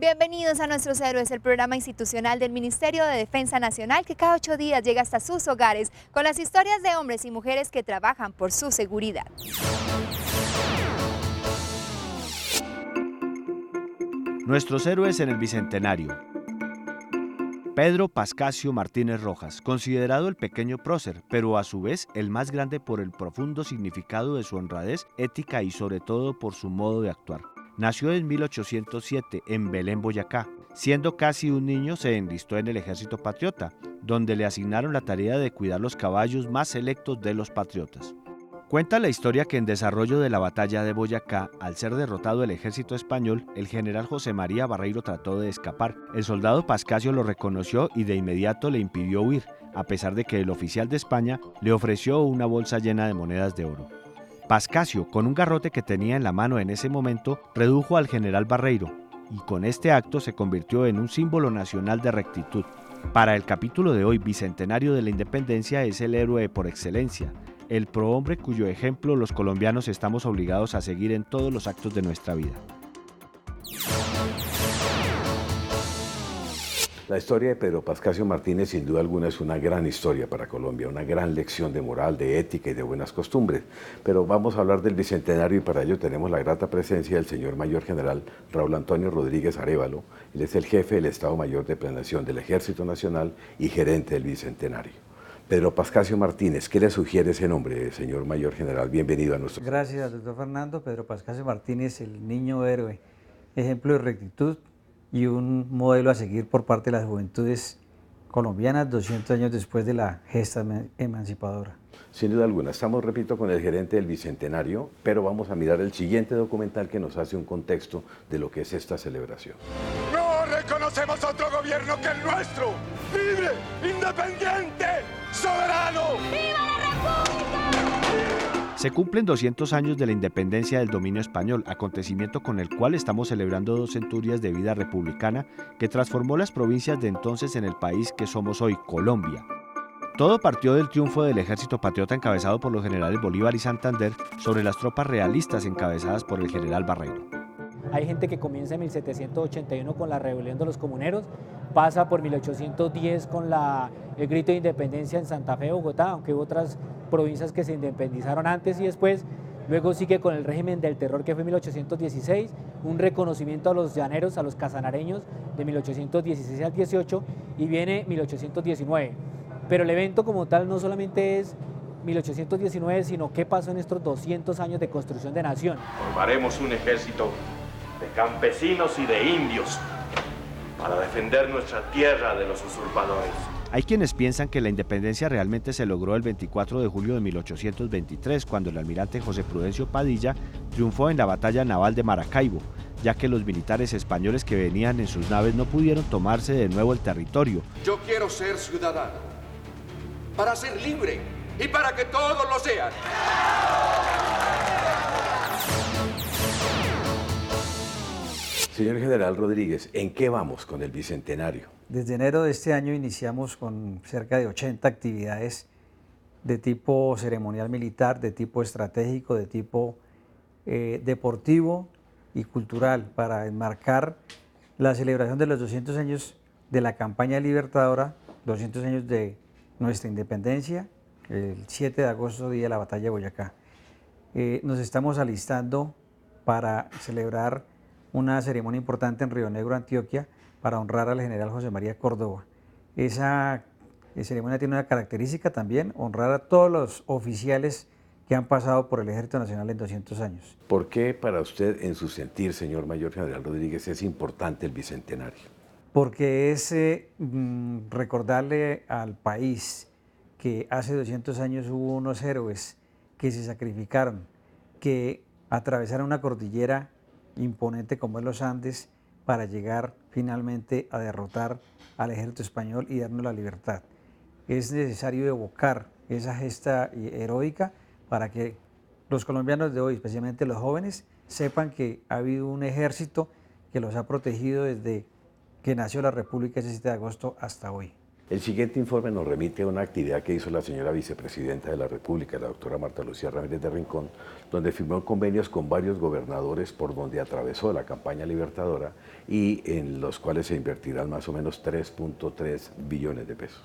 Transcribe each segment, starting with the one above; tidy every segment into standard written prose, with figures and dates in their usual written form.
Bienvenidos a Nuestros Héroes, el programa institucional del Ministerio de Defensa Nacional que cada 8 días llega hasta sus hogares con las historias de hombres y mujeres que trabajan por su seguridad. Nuestros héroes en el Bicentenario. Pedro Pascasio Martínez Rojas, considerado el pequeño prócer, pero a su vez el más grande por el profundo significado de su honradez, ética y sobre todo por su modo de actuar. Nació en 1807 en Belén, Boyacá. Siendo casi un niño se enlistó en el Ejército Patriota, donde le asignaron la tarea de cuidar los caballos más selectos de los patriotas. Cuenta la historia que en desarrollo de la batalla de Boyacá, al ser derrotado el ejército español, el general José María Barreiro trató de escapar. El soldado Pascasio lo reconoció y de inmediato le impidió huir, a pesar de que el oficial de España le ofreció una bolsa llena de monedas de oro. Pascasio, con un garrote que tenía en la mano en ese momento, redujo al general Barreiro, y con este acto se convirtió en un símbolo nacional de rectitud. Para el capítulo de hoy, Bicentenario de la Independencia, es el héroe por excelencia, el prohombre cuyo ejemplo los colombianos estamos obligados a seguir en todos los actos de nuestra vida. La historia de Pedro Pascasio Martínez sin duda alguna es una gran historia para Colombia, una gran lección de moral, de ética y de buenas costumbres. Pero vamos a hablar del Bicentenario y para ello tenemos la grata presencia del señor Mayor General Raúl Antonio Rodríguez Arévalo. Él es el jefe del Estado Mayor de Planeación del Ejército Nacional y gerente del Bicentenario. Pedro Pascasio Martínez, ¿qué le sugiere ese nombre, señor Mayor General? Bienvenido a nuestro... Gracias, doctor Fernando. Pedro Pascasio Martínez, el niño héroe, ejemplo de rectitud y un modelo a seguir por parte de las juventudes colombianas 200 años después de la gesta emancipadora. Sin duda alguna, estamos, repito, con el gerente del Bicentenario, pero vamos a mirar el siguiente documental que nos hace un contexto de lo que es esta celebración. ¡No reconocemos otro gobierno que el nuestro! ¡Libre, independiente, soberano! ¡Viva la República! Se cumplen 200 años de la independencia del dominio español, acontecimiento con el cual estamos celebrando 2 centurias de vida republicana que transformó las provincias de entonces en el país que somos hoy, Colombia. Todo partió del triunfo del ejército patriota encabezado por los generales Bolívar y Santander sobre las tropas realistas encabezadas por el general Barreiro. Hay gente que comienza en 1781 con la rebelión de los comuneros, pasa por 1810 con el grito de independencia en Santa Fe, Bogotá, aunque hubo otras provincias que se independizaron antes y después. Luego sigue con el régimen del terror que fue 1816, un reconocimiento a los llaneros, a los casanareños de 1816 al 18 y viene 1819. Pero el evento como tal no solamente es 1819, sino qué pasó en estos 200 años de construcción de nación. Formaremos un ejército de campesinos y de indios para defender nuestra tierra de los usurpadores. Hay quienes piensan que la independencia realmente se logró el 24 de julio de 1823, cuando el almirante José Prudencio Padilla triunfó en la batalla naval de Maracaibo, ya que los militares españoles que venían en sus naves no pudieron tomarse de nuevo el territorio. Yo quiero ser ciudadano, para ser libre y para que todos lo sean. Señor General Rodríguez, ¿en qué vamos con el Bicentenario? Desde enero de este año iniciamos con cerca de 80 actividades de tipo ceremonial militar, de tipo estratégico, de tipo deportivo y cultural para enmarcar la celebración de los 200 años de la campaña libertadora, 200 años de nuestra independencia, el 7 de agosto, día de la batalla de Boyacá. Nos estamos alistando para celebrar una ceremonia importante en Río Negro, Antioquia, para honrar al general José María Córdoba. Esa ceremonia tiene una característica también, honrar a todos los oficiales que han pasado por el Ejército Nacional en 200 años. ¿Por qué para usted, en su sentir, señor Mayor General Rodríguez, es importante el Bicentenario? Porque es recordarle al país que hace 200 años hubo unos héroes que se sacrificaron, que atravesaron una cordillera imponente como es los Andes para llegar finalmente a derrotar al ejército español y darnos la libertad. Es necesario evocar esa gesta heroica para que los colombianos de hoy, especialmente los jóvenes, sepan que ha habido un ejército que los ha protegido desde que nació la República ese 7 de agosto hasta hoy. El siguiente informe nos remite a una actividad que hizo la señora vicepresidenta de la República, la doctora Marta Lucía Ramírez de Rincón, donde firmó convenios con varios gobernadores por donde atravesó la campaña libertadora y en los cuales se invertirán más o menos 3.3 billones de pesos.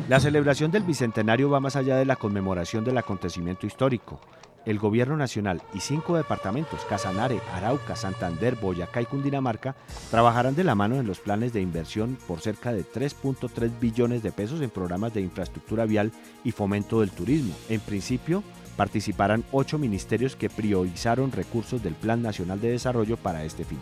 La celebración del Bicentenario va más allá de la conmemoración del acontecimiento histórico. El Gobierno Nacional y 5 departamentos, Casanare, Arauca, Santander, Boyacá y Cundinamarca, trabajarán de la mano en los planes de inversión por cerca de 3.3 billones de pesos en programas de infraestructura vial y fomento del turismo. En principio, participarán 8 ministerios que priorizaron recursos del Plan Nacional de Desarrollo para este fin.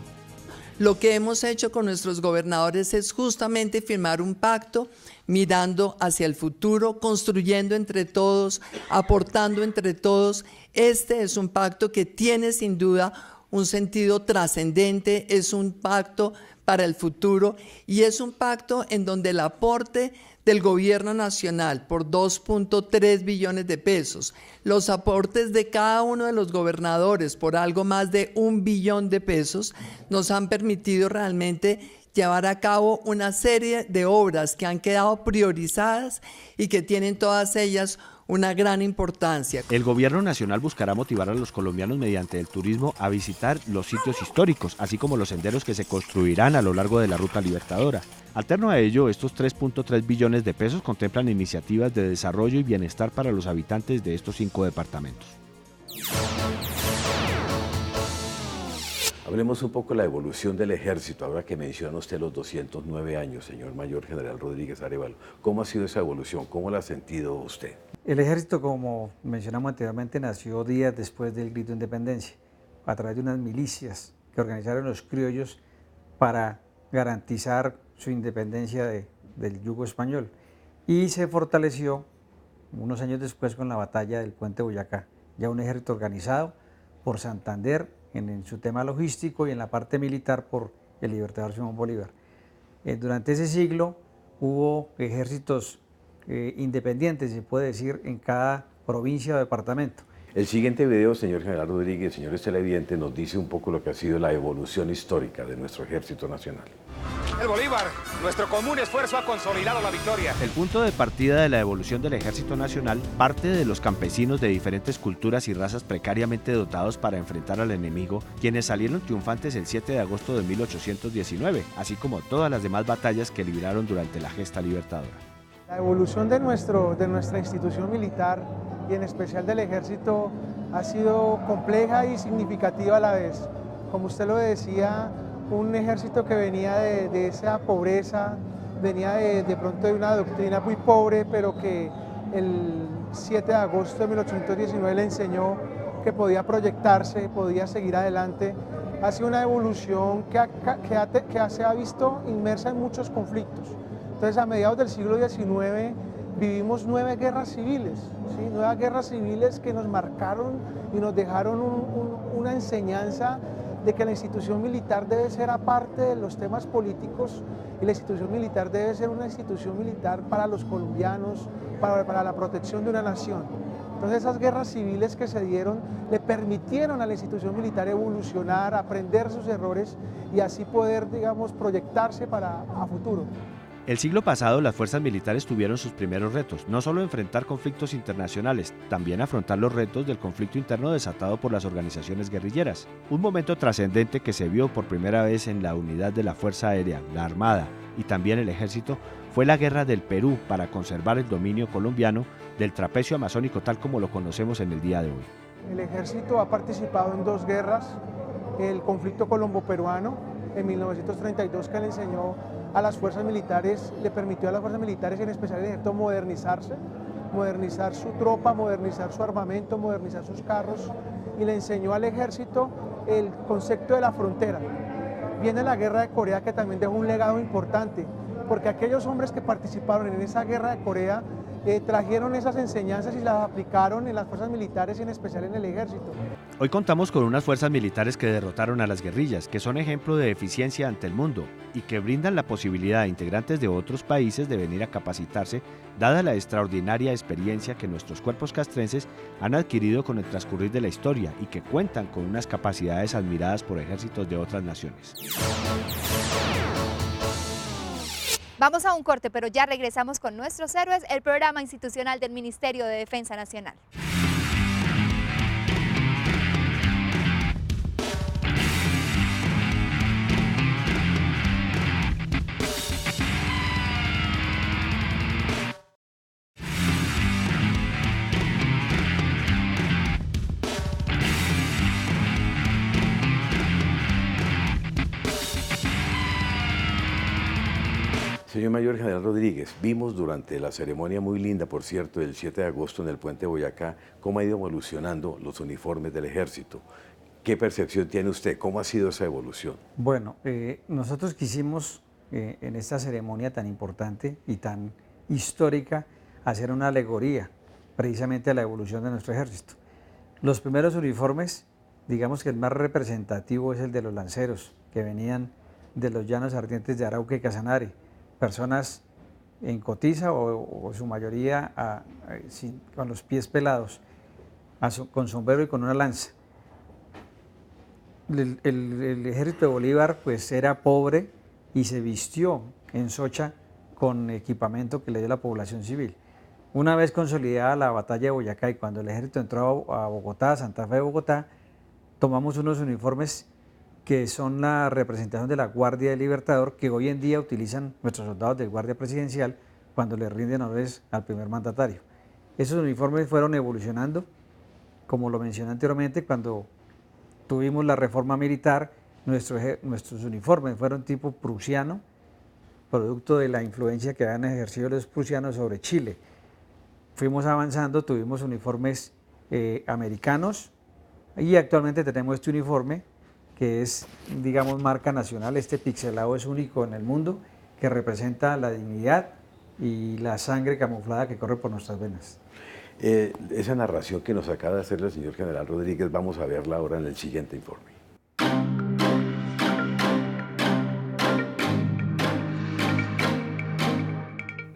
Lo que hemos hecho con nuestros gobernadores es justamente firmar un pacto mirando hacia el futuro, construyendo entre todos, aportando entre todos. Este es un pacto que tiene sin duda un sentido trascendente, es un pacto para el futuro y es un pacto en donde el aporte del gobierno nacional por 2.3 billones de pesos, los aportes de cada uno de los gobernadores por algo más de 1 billón de pesos, nos han permitido realmente llevar a cabo una serie de obras que han quedado priorizadas y que tienen todas ellas una gran importancia. El Gobierno Nacional buscará motivar a los colombianos mediante el turismo a visitar los sitios históricos, así como los senderos que se construirán a lo largo de la Ruta Libertadora. Alterno a ello, estos 3.3 billones de pesos contemplan iniciativas de desarrollo y bienestar para los habitantes de estos 5 departamentos. Hablemos un poco de la evolución del ejército, ahora que menciona usted los 209 años, señor Mayor General Rodríguez Arévalo. ¿Cómo ha sido esa evolución? ¿Cómo la ha sentido usted? El ejército, como mencionamos anteriormente, nació días después del grito de independencia, a través de unas milicias que organizaron los criollos para garantizar su independencia del yugo español. Y se fortaleció unos años después con la batalla del Puente Boyacá, ya un ejército organizado por Santander en su tema logístico y en la parte militar por el Libertador Simón Bolívar. Durante ese siglo hubo ejércitos independientes, se puede decir, en cada provincia o departamento. El siguiente video, señor General Rodríguez, señores televidentes, nos dice un poco lo que ha sido la evolución histórica de nuestro Ejército Nacional. El Bolívar, nuestro común esfuerzo ha consolidado la victoria. El punto de partida de la evolución del Ejército Nacional parte de los campesinos de diferentes culturas y razas precariamente dotados para enfrentar al enemigo, quienes salieron triunfantes el 7 de agosto de 1819, así como todas las demás batallas que libraron durante la gesta libertadora. La evolución de nuestra institución militar y en especial del ejército ha sido compleja y significativa a la vez. Como usted lo decía, un ejército que venía de esa pobreza, venía de pronto de una doctrina muy pobre, pero que el 7 de agosto de 1819 le enseñó que podía proyectarse, podía seguir adelante. Ha sido una evolución que se ha visto inmersa en muchos conflictos. Entonces, a mediados del siglo XIX vivimos 9 guerras civiles, ¿sí? 9 guerras civiles que nos marcaron y nos dejaron una enseñanza de que la institución militar debe ser aparte de los temas políticos y la institución militar debe ser una institución militar para los colombianos, para la protección de una nación. Entonces, esas guerras civiles que se dieron le permitieron a la institución militar evolucionar, aprender sus errores y así poder, digamos, proyectarse a futuro. El siglo pasado las fuerzas militares tuvieron sus primeros retos, no solo enfrentar conflictos internacionales, también afrontar los retos del conflicto interno desatado por las organizaciones guerrilleras. Un momento trascendente que se vio por primera vez en la unidad de la Fuerza Aérea, la Armada y también el Ejército fue la Guerra del Perú para conservar el dominio colombiano del trapecio amazónico tal como lo conocemos en el día de hoy. El Ejército ha participado en 2 guerras, el conflicto colombo-peruano en 1932 que le enseñó a las fuerzas militares, le permitió a las fuerzas militares, en especial el ejército, modernizarse, modernizar su tropa, modernizar su armamento, modernizar sus carros y le enseñó al ejército el concepto de la frontera. Viene la guerra de Corea que también dejó un legado importante, porque aquellos hombres que participaron en esa guerra de Corea trajeron esas enseñanzas y las aplicaron en las fuerzas militares y en especial en el ejército. Hoy contamos con unas fuerzas militares que derrotaron a las guerrillas, que son ejemplo de eficiencia ante el mundo y que brindan la posibilidad a integrantes de otros países de venir a capacitarse, dada la extraordinaria experiencia que nuestros cuerpos castrenses han adquirido con el transcurrir de la historia y que cuentan con unas capacidades admiradas por ejércitos de otras naciones. Vamos a un corte, pero ya regresamos con Nuestros Héroes, el programa institucional del Ministerio de Defensa Nacional. Señor Mayor General Rodríguez, vimos durante la ceremonia muy linda, por cierto, del 7 de agosto en el Puente Boyacá, cómo ha ido evolucionando los uniformes del Ejército. ¿Qué percepción tiene usted? ¿Cómo ha sido esa evolución? Bueno, nosotros quisimos en esta ceremonia tan importante y tan histórica hacer una alegoría precisamente a la evolución de nuestro ejército. Los primeros uniformes, digamos que el más representativo es el de los lanceros, que venían de los llanos ardientes de Arauca y Casanare, personas en cotiza o su mayoría con los pies pelados, con sombrero y con una lanza. El ejército de Bolívar pues era pobre y se vistió en Socha con equipamiento que le dio la población civil. Una vez consolidada la batalla de Boyacá y cuando el ejército entró a Bogotá, a Santa Fe de Bogotá, tomamos unos uniformes que son la representación de la Guardia del Libertador, que hoy en día utilizan nuestros soldados del Guardia Presidencial cuando le rinden honores al primer mandatario. Esos uniformes fueron evolucionando, como lo mencioné anteriormente, cuando tuvimos la reforma militar, nuestros uniformes fueron tipo prusiano, producto de la influencia que habían ejercido los prusianos sobre Chile. Fuimos avanzando, tuvimos uniformes americanos y actualmente tenemos este uniforme que es, digamos, marca nacional. Este pixelado es único en el mundo, que representa la dignidad y la sangre camuflada que corre por nuestras venas. Esa narración que nos acaba de hacer el señor General Rodríguez, vamos a verla ahora en el siguiente informe.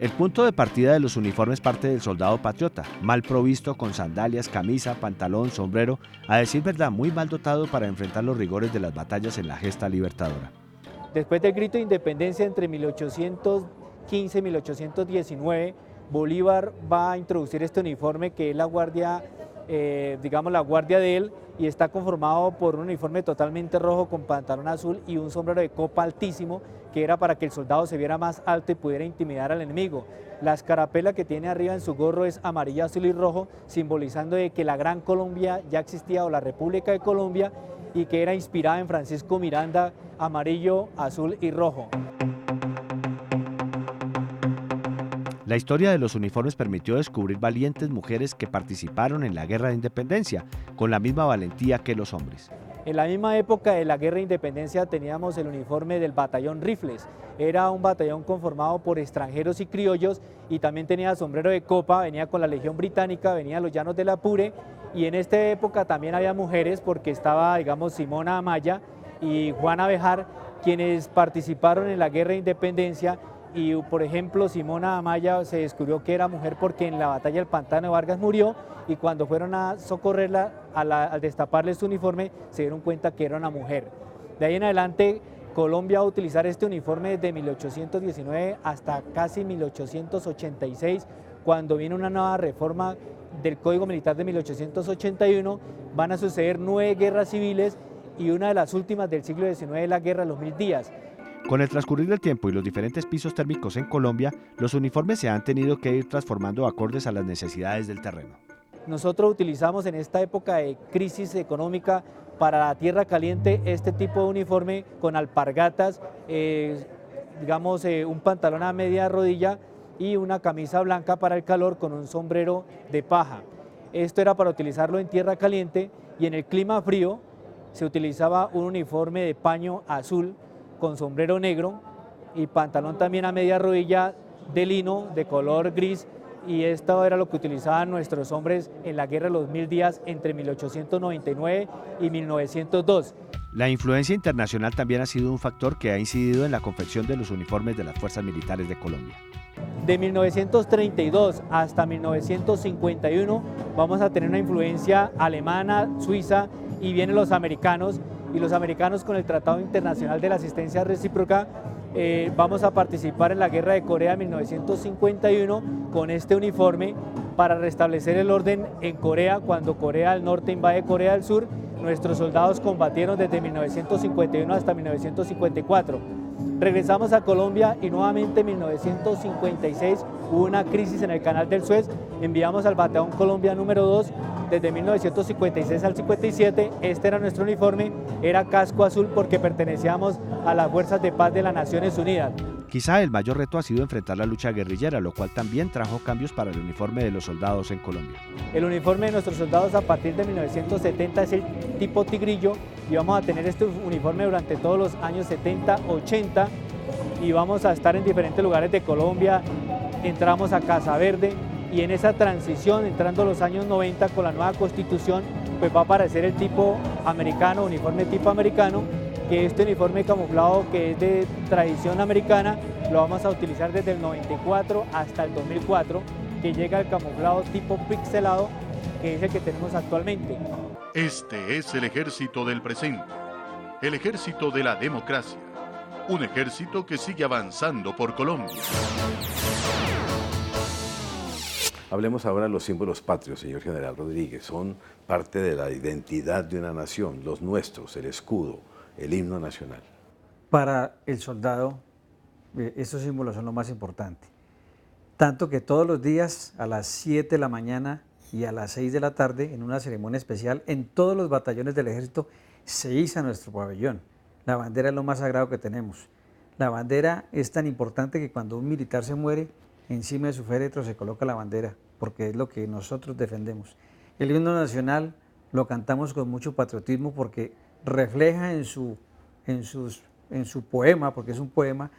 El punto de partida de los uniformes parte del soldado patriota, mal provisto con sandalias, camisa, pantalón, sombrero, a decir verdad muy mal dotado para enfrentar los rigores de las batallas en la gesta libertadora. Después del grito de independencia entre 1815 y 1819, Bolívar va a introducir este uniforme que es la guardia, digamos la guardia de él, y está conformado por un uniforme totalmente rojo con pantalón azul y un sombrero de copa altísimo, que era para que el soldado se viera más alto y pudiera intimidar al enemigo. La escarapela que tiene arriba en su gorro es amarilla, azul y rojo, simbolizando de que la Gran Colombia ya existía, o la República de Colombia, y que era inspirada en Francisco Miranda, amarillo, azul y rojo. La historia de los uniformes permitió descubrir valientes mujeres que participaron en la Guerra de Independencia, con la misma valentía que los hombres. En la misma época de la Guerra de Independencia teníamos el uniforme del batallón Rifles. Era un batallón conformado por extranjeros y criollos, y también tenía sombrero de copa, venía con la Legión Británica, venía a los llanos del Apure, y en esta época también había mujeres porque estaba, digamos, Simona Amaya y Juana Bejar, quienes participaron en la Guerra de Independencia. Y por ejemplo, Simona Amaya se descubrió que era mujer porque en la batalla del Pantano de Vargas murió, y cuando fueron a socorrerla, al destaparle su uniforme, se dieron cuenta que era una mujer. De ahí en adelante, Colombia va a utilizar este uniforme desde 1819 hasta casi 1886, cuando viene una nueva reforma del Código Militar de 1881, van a suceder 9 guerras civiles y una de las últimas del siglo XIX es la Guerra de los 1000 días. Con el transcurrir del tiempo y los diferentes pisos térmicos en Colombia, los uniformes se han tenido que ir transformando acordes a las necesidades del terreno. Nosotros utilizamos en esta época de crisis económica para la tierra caliente este tipo de uniforme con alpargatas, digamos un pantalón a media rodilla y una camisa blanca para el calor con un sombrero de paja. Esto era para utilizarlo en tierra caliente, y en el clima frío se utilizaba un uniforme de paño azul con sombrero negro y pantalón también a media rodilla de lino de color gris y esto era lo que utilizaban nuestros hombres en la Guerra de los 1000 días entre 1899 y 1902. La influencia internacional también ha sido un factor que ha incidido en la confección de los uniformes de las Fuerzas Militares de Colombia. De 1932 hasta 1951 vamos a tener una influencia alemana, suiza y vienen los americanos, y los americanos con el Tratado Internacional de la Asistencia Recíproca vamos a participar en la Guerra de Corea de 1951 con este uniforme para restablecer el orden en Corea cuando Corea del Norte invade Corea del Sur. Nuestros soldados combatieron desde 1951 hasta 1954. Regresamos a Colombia y nuevamente en 1956 hubo una crisis en el Canal del Suez. Enviamos al Batallón Colombia número 2 desde 1956 al 57. Este era nuestro uniforme, era casco azul porque pertenecíamos a las Fuerzas de Paz de las Naciones Unidas. Quizá el mayor reto ha sido enfrentar la lucha guerrillera, lo cual también trajo cambios para el uniforme de los soldados en Colombia. El uniforme de nuestros soldados a partir de 1970 es el tipo tigrillo y vamos a tener este uniforme durante todos los años 70, 80 y vamos a estar en diferentes lugares de Colombia. Entramos a Casa Verde y en esa transición, entrando a los años 90 con la nueva constitución, pues va a aparecer el tipo americano, uniforme tipo americano, que este uniforme camuflado que es de tradición americana lo vamos a utilizar desde el 94 hasta el 2004, que llega el camuflado tipo pixelado, que es el que tenemos actualmente. Este es el ejército del presente, el ejército de la democracia, un ejército que sigue avanzando por Colombia. Hablemos ahora de los símbolos patrios, señor General Rodríguez. Son parte de la identidad de una nación, los nuestros, el escudo, el himno nacional. Para el soldado, estos símbolos son lo más importante. Tanto que todos los días a las 7 de la mañana y a las 6 de la tarde, en una ceremonia especial, en todos los batallones del ejército se iza nuestro pabellón. La bandera es lo más sagrado que tenemos. La bandera es tan importante que cuando un militar se muere, encima de su féretro se coloca la bandera, porque es lo que nosotros defendemos. El himno nacional lo cantamos con mucho patriotismo porque refleja en su poema, porque es un poema,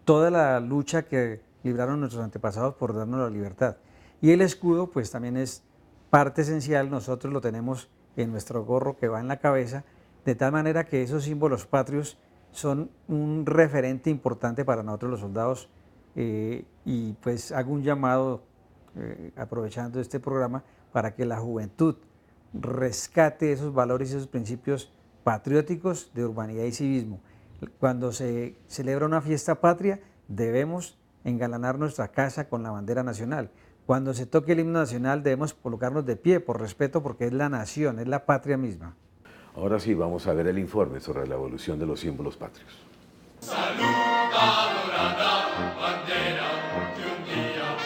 toda la lucha que libraron nuestros antepasados por darnos la libertad. Y el escudo pues también es parte esencial, nosotros lo tenemos en nuestro gorro que va en la cabeza, de tal manera que esos símbolos patrios son un referente importante para nosotros los soldados. Y pues hago un llamado, aprovechando este programa, para que la juventud rescate esos valores y esos principios patrióticos de urbanidad y civismo. Cuando se celebra una fiesta patria, debemos engalanar nuestra casa con la bandera nacional. Cuando se toque el himno nacional, debemos colocarnos de pie por respeto, porque es la nación, es la patria misma. Ahora sí, vamos a ver el informe sobre la evolución de los símbolos patrios. Saluda, dorada bandera, que un día,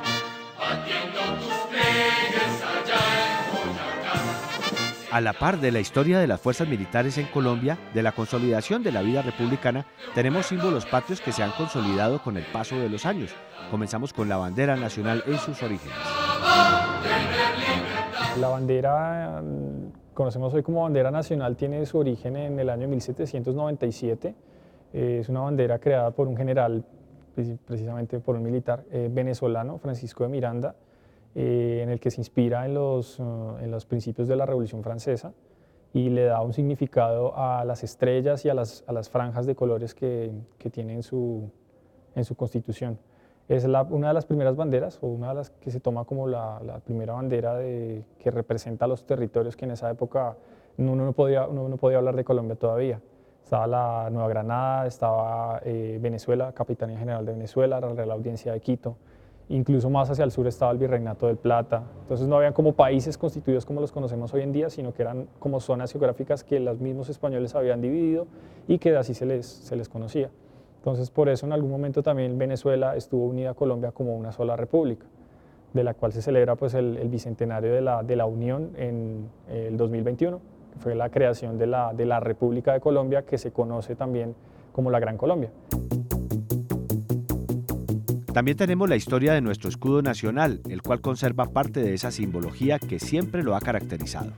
batiendo tus pliegues allá en Boyacá. A la par de la historia de las fuerzas militares en Colombia, de la consolidación de la vida republicana, tenemos símbolos patrios que se han consolidado con el paso de los años. Comenzamos con la bandera nacional en sus orígenes. La bandera, conocemos hoy como bandera nacional, tiene su origen en el año 1797. Es una bandera creada por un general, precisamente por un militar venezolano, Francisco de Miranda, en el que se inspira en los principios de la Revolución Francesa y le da un significado a las estrellas y a las franjas de colores que tiene en su constitución. Es una de las primeras banderas, o una de las que se toma como la primera bandera que representa los territorios que en esa época uno no podía hablar de Colombia todavía. Estaba la Nueva Granada, estaba Venezuela, Capitanía General de Venezuela, la Real Audiencia de Quito, incluso más hacia el sur estaba el Virreinato del Plata. Entonces no habían como países constituidos como los conocemos hoy en día, sino que eran como zonas geográficas que los mismos españoles habían dividido y que así se les conocía. Entonces por eso en algún momento también Venezuela estuvo unida a Colombia como una sola república, de la cual se celebra pues el bicentenario de la Unión en el 2021. Fue la creación de la República de Colombia, que se conoce también como la Gran Colombia. También tenemos la historia de nuestro escudo nacional, el cual conserva parte de esa simbología que siempre lo ha caracterizado.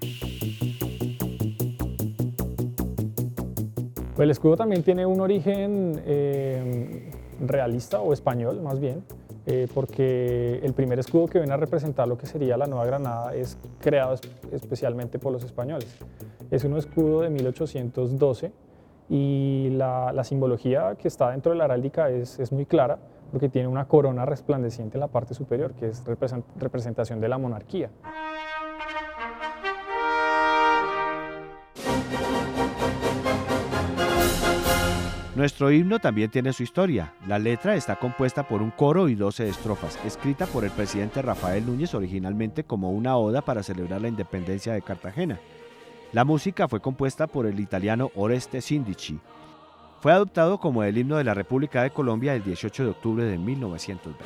Pues el escudo también tiene un origen realista o español, más bien. porque el primer escudo que viene a representar lo que sería la Nueva Granada es creado especialmente por los españoles. Es un escudo de 1812 y la simbología que está dentro de la heráldica es muy clara, porque tiene una corona resplandeciente en la parte superior, que es representación de la monarquía. Nuestro himno también tiene su historia. La letra está compuesta por un coro y 12 estrofas, escrita por el presidente Rafael Núñez originalmente como una oda para celebrar la independencia de Cartagena. La música fue compuesta por el italiano Oreste Sindici. Fue adoptado como el himno de la República de Colombia el 18 de octubre de 1920.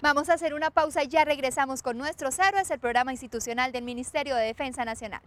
Vamos a hacer una pausa y ya regresamos con Nuestros Héroes, el programa institucional del Ministerio de Defensa Nacional.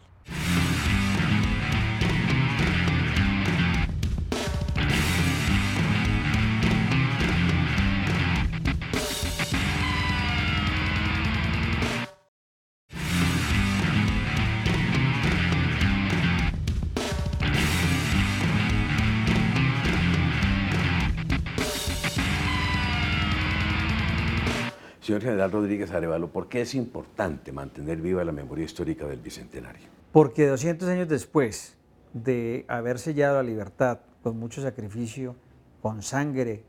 Señor General Rodríguez Arévalo, ¿por qué es importante mantener viva la memoria histórica del Bicentenario? Porque 200 años después de haber sellado la libertad con mucho sacrificio, con sangre,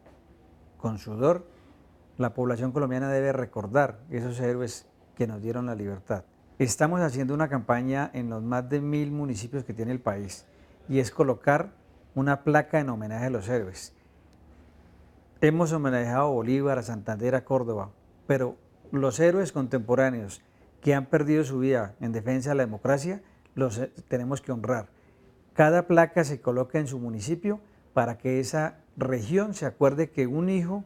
con sudor, la población colombiana debe recordar esos héroes que nos dieron la libertad. Estamos haciendo una campaña en los más de 1000 municipios que tiene el país y es colocar una placa en homenaje a los héroes. Hemos homenajeado a Bolívar, a Santander, a Córdoba, pero los héroes contemporáneos que han perdido su vida en defensa de la democracia los tenemos que honrar. Cada placa se coloca en su municipio para que esa región se acuerde que un hijo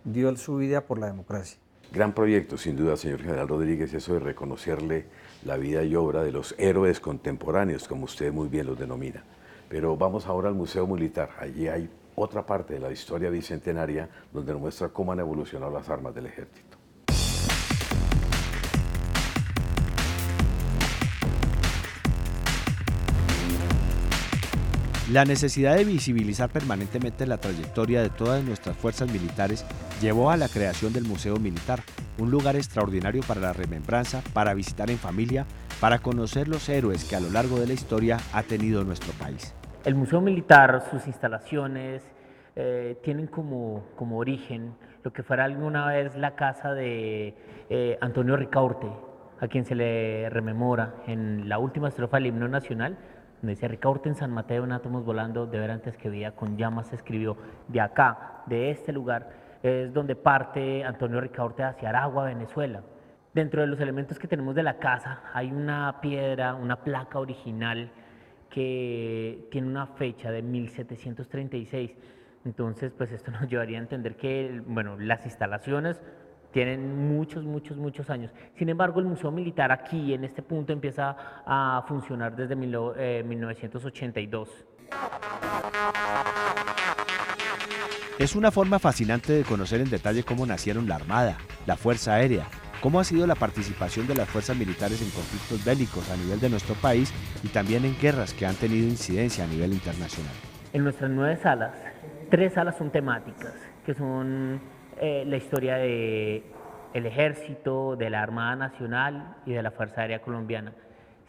dio su vida por la democracia. Gran proyecto, sin duda, señor General Rodríguez, eso de reconocerle la vida y obra de los héroes contemporáneos, como usted muy bien los denomina. Pero vamos ahora al Museo Militar. Allí hay otra parte de la historia bicentenaria donde nos muestra cómo han evolucionado las armas del ejército. La necesidad de visibilizar permanentemente la trayectoria de todas nuestras fuerzas militares llevó a la creación del Museo Militar, un lugar extraordinario para la remembranza, para visitar en familia, para conocer los héroes que a lo largo de la historia ha tenido nuestro país. El Museo Militar, sus instalaciones, tienen como origen lo que fuera alguna vez la casa de Antonio Ricaurte, a quien se le rememora en la última estrofa del himno nacional, donde dice: Ricaurte en San Mateo en átomos volando, de ver antes que vida, con llamas se escribió. De acá, de este lugar, es donde parte Antonio Ricaurte hacia Aragua, Venezuela. Dentro de los elementos que tenemos de la casa hay una piedra, una placa original que tiene una fecha de 1736. Entonces, pues esto nos llevaría a entender que, bueno, las instalaciones tienen muchos años. Sin embargo, el Museo Militar aquí, en este punto, empieza a funcionar desde 1982. Es una forma fascinante de conocer en detalle cómo nacieron la Armada, la Fuerza Aérea, cómo ha sido la participación de las fuerzas militares en conflictos bélicos a nivel de nuestro país y también en guerras que han tenido incidencia a nivel internacional. En nuestras 9 salas, 3 salas son temáticas, que son la historia del Ejército, de la Armada Nacional y de la Fuerza Aérea Colombiana.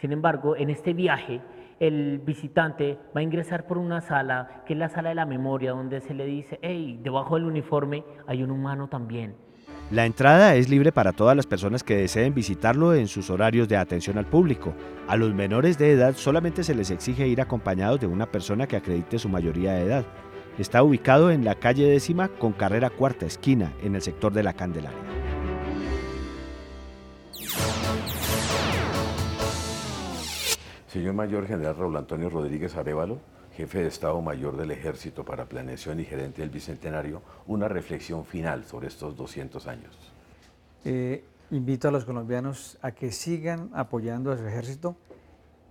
Sin embargo, en este viaje, el visitante va a ingresar por una sala, que es la sala de la memoria, donde se le dice: hey, debajo del uniforme hay un humano también. La entrada es libre para todas las personas que deseen visitarlo en sus horarios de atención al público. A los menores de edad solamente se les exige ir acompañados de una persona que acredite su mayoría de edad. Está ubicado en la calle 10ª con carrera 4ª esquina, en el sector de la Candelaria. Señor Mayor General Raúl Antonio Rodríguez Arévalo, jefe de Estado Mayor del Ejército para Planeación y gerente del Bicentenario, una reflexión final sobre estos 200 años. Invito a los colombianos a que sigan apoyando a su ejército,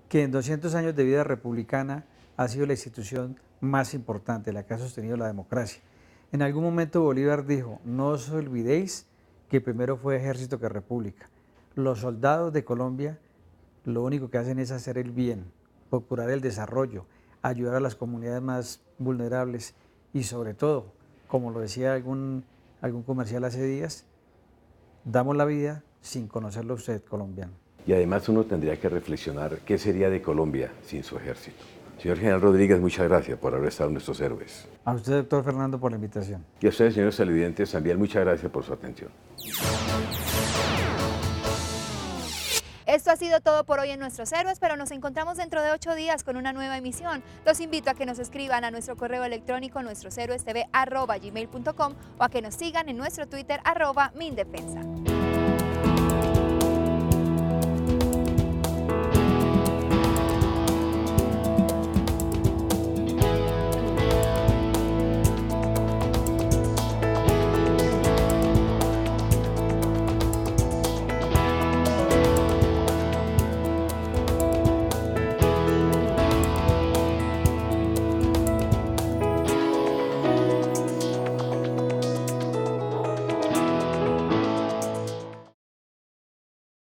que en 200 años de vida republicana ha sido la institución más importante, la que ha sostenido la democracia. En algún momento Bolívar dijo: no os olvidéis que primero fue ejército que república. Los soldados de Colombia lo único que hacen es hacer el bien, procurar el desarrollo, ayudar a las comunidades más vulnerables y sobre todo, como lo decía algún comercial hace días, damos la vida sin conocerlo usted, colombiano. Y además uno tendría que reflexionar qué sería de Colombia sin su ejército. Señor General Rodríguez, muchas gracias por haber estado en nuestros héroes. A usted, doctor Fernando, por la invitación. Y a ustedes, señores televidentes, también muchas gracias por su atención. Esto ha sido todo por hoy en Nuestros Héroes, pero nos encontramos dentro de 8 días con una nueva emisión. Los invito a que nos escriban a nuestro correo electrónico nuestroshéroestv@gmail.com o a que nos sigan en nuestro Twitter @mindefensa.